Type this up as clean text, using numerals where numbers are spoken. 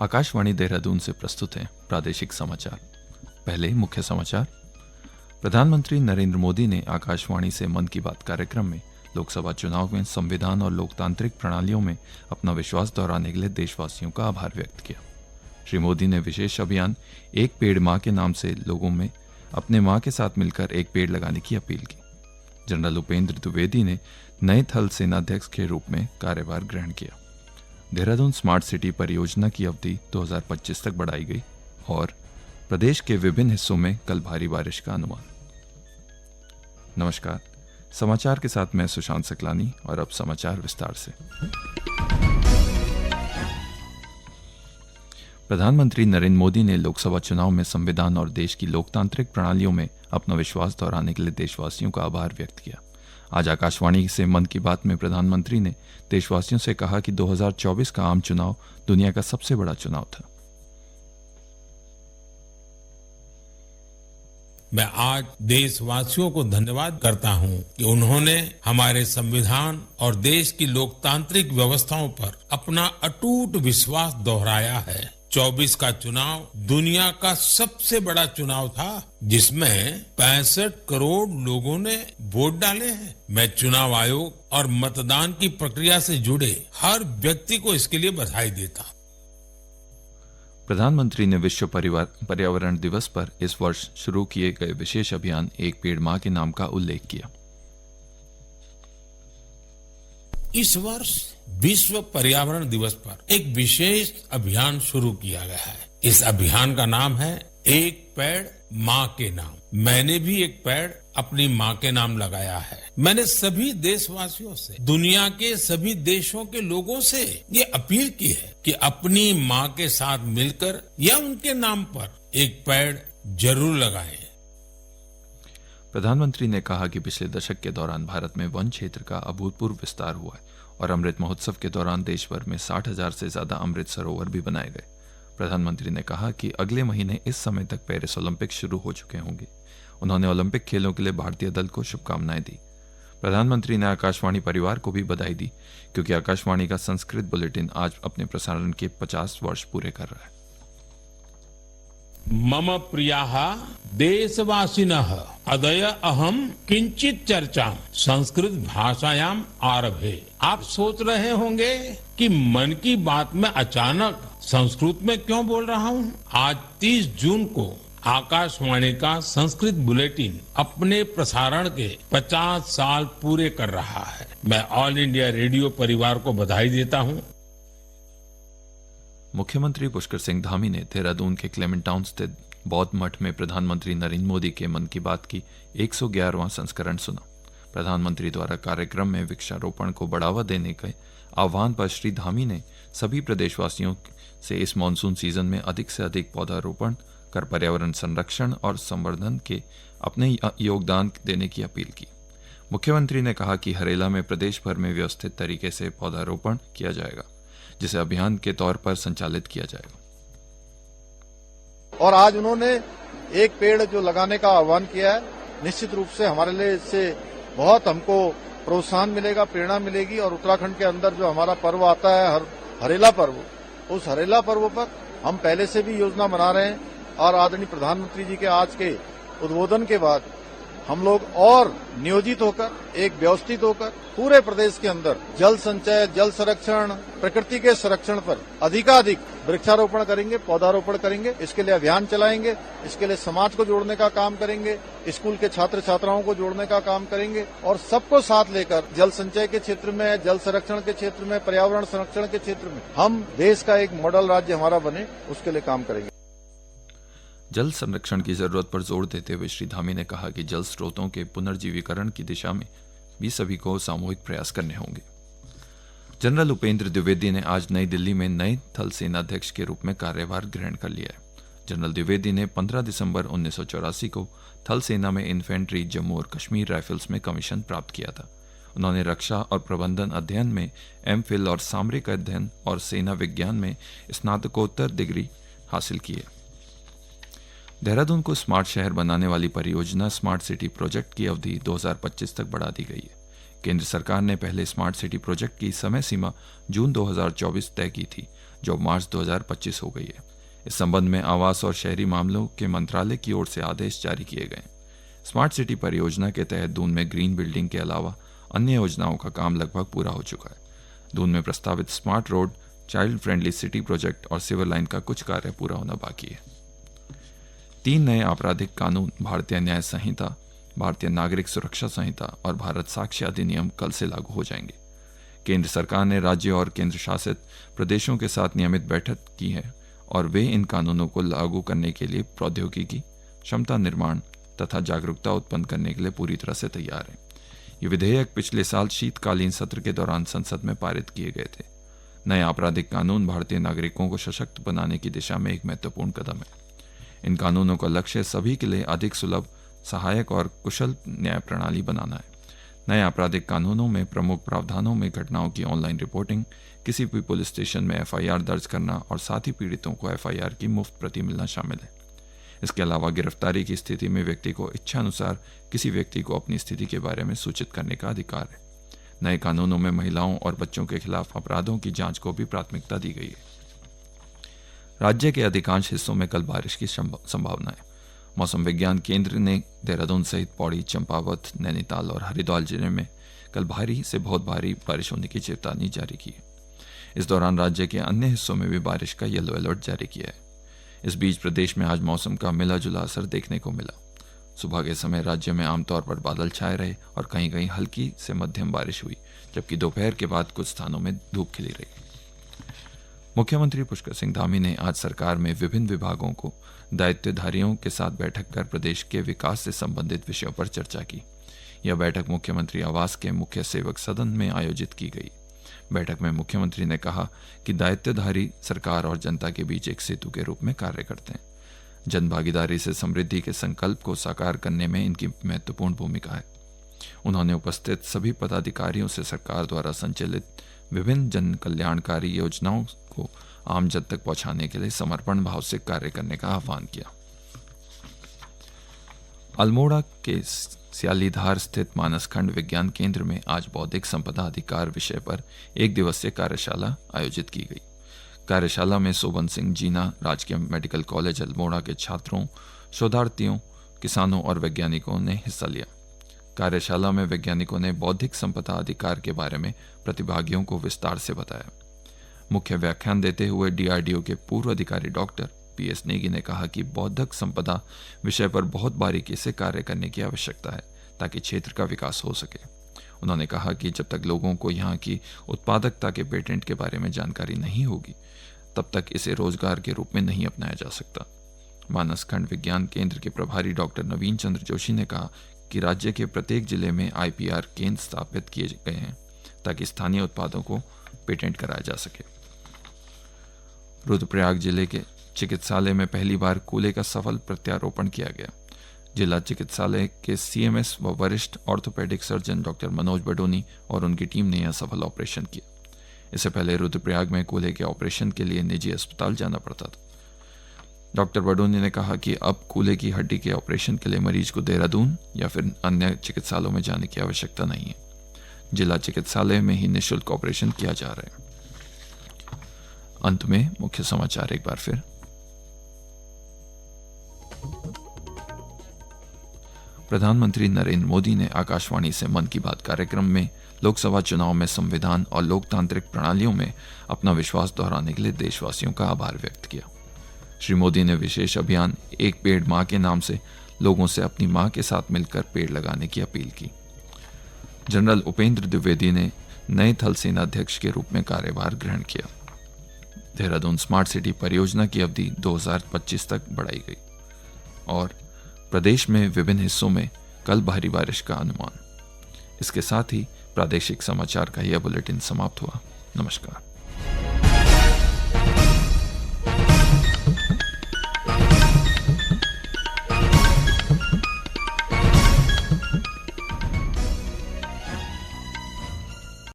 आकाशवाणी देहरादून से प्रस्तुत हैं प्रादेशिक समाचार। पहले मुख्य समाचार। प्रधानमंत्री नरेंद्र मोदी ने आकाशवाणी से मन की बात कार्यक्रम में लोकसभा चुनाव में संविधान और लोकतांत्रिक प्रणालियों में अपना विश्वास दोहराने के लिए देशवासियों का आभार व्यक्त किया। श्री मोदी ने विशेष अभियान एक पेड़ मां के नाम से लोगों में अपने मां के साथ मिलकर एक पेड़ लगाने की अपील की। जनरल उपेंद्र द्विवेदी ने नए थल सेनाध्यक्ष के रूप में कार्यभार ग्रहण किया। देहरादून स्मार्ट सिटी परियोजना की अवधि 2025 तक बढ़ाई गई और प्रदेश के विभिन्न हिस्सों में कल भारी बारिश का अनुमान। नमस्कार, समाचार के साथ मैं सुशांत सकलानी और अब समाचार विस्तार से। प्रधानमंत्री नरेंद्र मोदी ने लोकसभा चुनाव में संविधान और देश की लोकतांत्रिक प्रणालियों में अपना विश्वास दोहराने के लिए देशवासियों का आभार व्यक्त किया। आज आकाशवाणी से मन की बात में प्रधानमंत्री ने देशवासियों से कहा कि 2024 का आम चुनाव दुनिया का सबसे बड़ा चुनाव था। मैं आज देशवासियों को धन्यवाद करता हूं कि उन्होंने हमारे संविधान और देश की लोकतांत्रिक व्यवस्थाओं पर अपना अटूट विश्वास दोहराया है। 24 का चुनाव दुनिया का सबसे बड़ा चुनाव था जिसमें 65 करोड़ लोगों ने वोट डाले हैं। मैं चुनाव आयोग और मतदान की प्रक्रिया से जुड़े हर व्यक्ति को इसके लिए बधाई देता हूं। प्रधानमंत्री ने विश्व पर्यावरण दिवस पर इस वर्ष शुरू किए गए विशेष अभियान एक पेड़ मां के नाम का उल्लेख किया। इस वर्ष विश्व पर्यावरण दिवस पर एक विशेष अभियान शुरू किया गया है। इस अभियान का नाम है एक पेड़ मां के नाम। मैंने भी एक पेड़ अपनी मां के नाम लगाया है। मैंने सभी देशवासियों से, दुनिया के सभी देशों के लोगों से ये अपील की है कि अपनी मां के साथ मिलकर या उनके नाम पर एक पेड़ जरूर लगाएं। प्रधानमंत्री ने कहा कि पिछले दशक के दौरान भारत में वन क्षेत्र का अभूतपूर्व विस्तार हुआ है और अमृत महोत्सव के दौरान देश भर में 60,000 से ज्यादा अमृत सरोवर भी बनाए गए। प्रधानमंत्री ने कहा कि अगले महीने इस समय तक पेरिस ओलंपिक शुरू हो चुके होंगे। उन्होंने ओलंपिक खेलों के लिए भारतीय दल को शुभकामनाएं दी। प्रधानमंत्री ने आकाशवाणी परिवार को भी बधाई दी क्योंकि आकाशवाणी का संस्कृत बुलेटिन आज अपने प्रसारण के 50 वर्ष पूरे कर रहा है। मम प्रियाः देशवासिनः अद्य अहम किंचित चर्चा संस्कृत भाषायाम आरभे। आप सोच रहे होंगे कि मन की बात में अचानक संस्कृत में क्यों बोल रहा हूँ। आज 30 जून को आकाशवाणी का संस्कृत बुलेटिन अपने प्रसारण के 50 साल पूरे कर रहा है। मैं ऑल इंडिया रेडियो परिवार को बधाई देता हूँ। मुख्यमंत्री पुष्कर सिंह धामी ने देहरादून के क्लेमेंट टाउन स्थित बौद्ध मठ में प्रधानमंत्री नरेंद्र मोदी के मन की बात की 111वां संस्करण सुना। प्रधानमंत्री द्वारा कार्यक्रम में वृक्षारोपण को बढ़ावा देने के आह्वान पर श्री धामी ने सभी प्रदेशवासियों से इस मानसून सीजन में अधिक से अधिक पौधारोपण कर पर्यावरण संरक्षण और संवर्धन के अपने योगदान देने की अपील की। मुख्यमंत्री ने कहा कि हरेला में प्रदेश भर में व्यवस्थित तरीके से पौधारोपण किया जाएगा जिसे अभियान के तौर पर संचालित किया जाएगा। और आज उन्होंने एक पेड़ जो लगाने का आह्वान किया है, निश्चित रूप से हमारे लिए इससे बहुत हमको प्रोत्साहन मिलेगा, प्रेरणा मिलेगी। और उत्तराखंड के अंदर जो हमारा पर्व आता है हरेला पर्व, उस हरेला पर्व पर हम पहले से भी योजना बना रहे हैं और आदरणीय प्रधानमंत्री जी के आज के उद्बोधन के बाद हम लोग और नियोजित होकर, एक व्यवस्थित होकर पूरे प्रदेश के अंदर जल संचय, जल संरक्षण, प्रकृति के संरक्षण पर अधिकाधिक वृक्षारोपण करेंगे, पौधारोपण करेंगे। इसके लिए अभियान चलाएंगे, इसके लिए समाज को जोड़ने का काम करेंगे, स्कूल के छात्र छात्राओं को जोड़ने का काम करेंगे और सबको साथ लेकर जल संचय के क्षेत्र में, जल संरक्षण के क्षेत्र में, पर्यावरण संरक्षण के क्षेत्र में हम देश का एक मॉडल राज्य हमारा बने, उसके लिए काम करेंगे। जल संरक्षण की जरूरत पर जोर देते हुए श्री धामी ने कहा कि जल स्रोतों के पुनर्जीवीकरण की दिशा में भी सभी को सामूहिक प्रयास करने होंगे। जनरल उपेंद्र द्विवेदी ने आज नई दिल्ली में नए थल सेनाध्यक्ष के रूप में कार्यभार ग्रहण कर लिया है। जनरल द्विवेदी ने 15 दिसंबर 1984 को थल सेना में इन्फेंट्री जम्मू और कश्मीर राइफल्स में कमीशन प्राप्त किया था। उन्होंने रक्षा और प्रबंधन अध्ययन में एमफिल और सामरिक अध्ययन और सेना विज्ञान में स्नातकोत्तर डिग्री हासिल की है। देहरादून को स्मार्ट शहर बनाने वाली परियोजना स्मार्ट सिटी प्रोजेक्ट की अवधि 2025 तक बढ़ा दी गई है। केंद्र सरकार ने पहले स्मार्ट सिटी प्रोजेक्ट की समय सीमा जून 2024 तय की थी, जो मार्च 2025 हो गई है। इस संबंध में आवास और शहरी मामलों के मंत्रालय की ओर से आदेश जारी किए गए। स्मार्ट सिटी परियोजना के तहत दून में ग्रीन बिल्डिंग के अलावा अन्य योजनाओं का काम लगभग पूरा हो चुका है। दून में प्रस्तावित smart road, child friendly city project और सिवर लाइन का कुछ कार्य पूरा होना बाकी है। 3 नए आपराधिक कानून, भारतीय न्याय संहिता, भारतीय नागरिक सुरक्षा संहिता और भारत साक्ष्य अधिनियम कल से लागू हो जाएंगे। केंद्र सरकार ने राज्य और केंद्र शासित प्रदेशों के साथ नियमित बैठक की है और वे इन कानूनों को लागू करने के लिए प्रौद्योगिकी, क्षमता निर्माण तथा जागरूकता उत्पन्न करने के लिए पूरी तरह से तैयार हैं। ये विधेयक पिछले साल शीतकालीन सत्र के दौरान संसद में पारित किए गए थे। नए आपराधिक कानून भारतीय नागरिकों को सशक्त बनाने की दिशा में एक महत्वपूर्ण कदम है। इन कानूनों का लक्ष्य सभी के लिए अधिक सुलभ, सहायक और कुशल न्याय प्रणाली बनाना है। नए आपराधिक कानूनों में प्रमुख प्रावधानों में घटनाओं की ऑनलाइन रिपोर्टिंग, किसी भी पुलिस स्टेशन में एफआईआर दर्ज करना और साथ ही पीड़ितों को एफआईआर की मुफ्त प्रति मिलना शामिल है। इसके अलावा गिरफ्तारी की स्थिति में व्यक्ति को इच्छानुसार किसी व्यक्ति को अपनी स्थिति के बारे में सूचित करने का अधिकार है। नए कानूनों में महिलाओं और बच्चों के खिलाफ अपराधों की जांच को भी प्राथमिकता दी गई है। राज्य के अधिकांश हिस्सों में कल बारिश की संभावना है। मौसम विज्ञान केंद्र ने देहरादून सहित पौड़ी, चंपावत, नैनीताल और हरिद्वार जिले में कल भारी से बहुत भारी बारिश होने की चेतावनी जारी की है। इस दौरान राज्य के अन्य हिस्सों में भी बारिश का येलो अलर्ट जारी किया है। इस बीच प्रदेश में आज मौसम का मिला जुला असर देखने को मिला। सुबह के समय राज्य में आमतौर पर बादल छाए रहे और कहीं कहीं हल्की से मध्यम बारिश हुई, जबकि दोपहर के बाद कुछ स्थानों में धूप खिली रही। मुख्यमंत्री पुष्कर सिंह धामी ने आज सरकार में विभिन्न विभागों को दायित्वधारियों के साथ बैठक कर प्रदेश के विकास से संबंधित विषयों पर चर्चा की। यह बैठक मुख्यमंत्री आवास के मुख्य सेवक सदन में आयोजित की गई। बैठक में मुख्यमंत्री ने कहा कि दायित्वधारी सरकार और जनता के बीच एक सेतु के रूप में कार्य करते हैं। जन भागीदारी से समृद्धि के संकल्प को साकार करने में इनकी महत्वपूर्ण भूमिका है। उन्होंने उपस्थित सभी पदाधिकारियों से सरकार द्वारा संचालित विभिन्न जन कल्याणकारी योजनाओं को आम जन तक पहुंचाने के लिए समर्पण भाव से कार्य करने का आह्वान किया। अल्मोड़ा के सियालीधार स्थित मानसखंड विज्ञान केंद्र में आज बौद्धिक संपदा अधिकार विषय पर एक दिवसीय कार्यशाला आयोजित की गई। कार्यशाला में सोबन सिंह जीना राजकीय मेडिकल कॉलेज अल्मोड़ा के छात्रों, शोधार्थियों, किसानों और वैज्ञानिकों ने हिस्सा लिया। कार्यशाला में वैज्ञानिकों ने बौद्धिक संपदा अधिकार के बारे में प्रतिभागियों को विस्तार से बताया। मुख्य व्याख्यान देते हुए डीआरडीओ के पूर्व अधिकारी डॉक्टर पीएस नेगी ने कहा कि बौद्धिक संपदा विषय पर बहुत बारीकी से कार्य करने की आवश्यकता है ताकि क्षेत्र का विकास हो सके। उन्होंने कहा कि जब तक लोगों को यहाँ की उत्पादकता के पेटेंट के बारे में जानकारी नहीं होगी, तब तक इसे रोजगार के रूप में नहीं अपनाया जा सकता। मानसखंड विज्ञान केंद्र के प्रभारी डॉक्टर नवीन चंद्र जोशी ने कहा कि राज्य के प्रत्येक जिले में आईपीआर केंद्र स्थापित किए गए हैं ताकि स्थानीय उत्पादों को पेटेंट कराया जा सके। रुद्रप्रयाग जिले के चिकित्सालय में पहली बार कूले का सफल प्रत्यारोपण किया गया। जिला चिकित्सालय के सीएमएस व वरिष्ठ orthopaedic surgeon doctor Manoj Badoni और उनकी टीम ने यह सफल ऑपरेशन किया। इससे पहले रुद्रप्रयाग में कूल्हे के ऑपरेशन के लिए निजी अस्पताल जाना पड़ता था। डॉक्टर बडोनी ने कहा कि अब कूल्हे की हड्डी के ऑपरेशन के लिए मरीज को देहरादून या फिर अन्य चिकित्सालयों में जाने की आवश्यकता नहीं है। जिला चिकित्सालय में ही निःशुल्क ऑपरेशन किया जा रहा है। अंत में मुख्य समाचार एक बार फिर। प्रधानमंत्री नरेंद्र मोदी ने आकाशवाणी से मन की बात कार्यक्रम में लोकसभा चुनाव में संविधान और लोकतांत्रिक प्रणालियों में अपना विश्वास दोहराने के लिए देशवासियों का आभार व्यक्त किया। श्री मोदी ने विशेष अभियान एक पेड़ मां के नाम से लोगों से अपनी मां के साथ मिलकर पेड़ लगाने की अपील की। जनरल उपेंद्र द्विवेदी ने नए थल सेना अध्यक्ष के रूप में कार्यभार ग्रहण किया। देहरादून स्मार्ट सिटी परियोजना की अवधि 2025 तक बढ़ाई गई और प्रदेश में विभिन्न हिस्सों में कल भारी बारिश का अनुमान। इसके साथ ही प्रादेशिक समाचार का यह बुलेटिन समाप्त हुआ। नमस्कार।